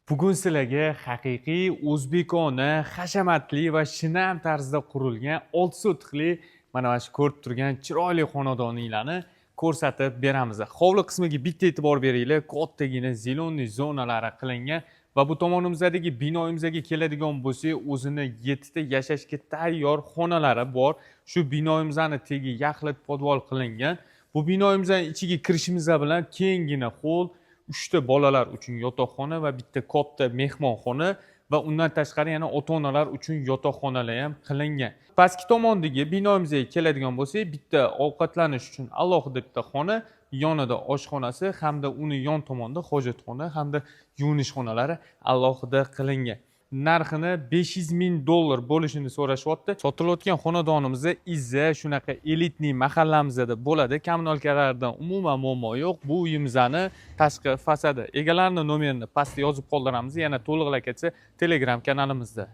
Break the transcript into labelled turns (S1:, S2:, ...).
S1: Bugun sizlarga haqiqiy o'zbekona, hashamatli va shinam tarzda qurilgan 6 sotixli mana shu ko'rib turgan chiroyli xonadoninglarni ko'rsatib beramiz. Hovli qismiga bitta e'tibor beringlar, kattagina zeleniy zonalari qilingan va bu tomonimizdagi binoimizga keladigan bo'lsak, o'zini 7 ta yashashga tayyor xonalari bor. Shu binoimizni tegi yaxlit podval qilingan. Bu binoimizning ichiga kirishimiz bilan kengina hol, 3 ta bolalar uchun yotoqxona va bitta katta mehmonxona va undan tashqari yana ota-onalar uchun yotoqxonalar ham qilingan. Pastki tomondagi binoimizga keladigan bo'lsak, bitta ovqatlanish uchun alohida bitta xona, yonida oshxonasi hamda uni yon tomonda hojatxona hamda yuvinish xonalari alohida qilingan. Narxini $500,000 bo'lishini so'rashyapti. Sotilayotgan xonadonimizda izza shunaqa elitniy mahallamizda bo'ladi. Kommunalkalardan umuman muammo yo'q. Bu uyimizni tashqi fasadi. Egalarining nomerini pastda yozib qoldiramiz. Yana to'liqlik ketsa Telegram kanalimizda.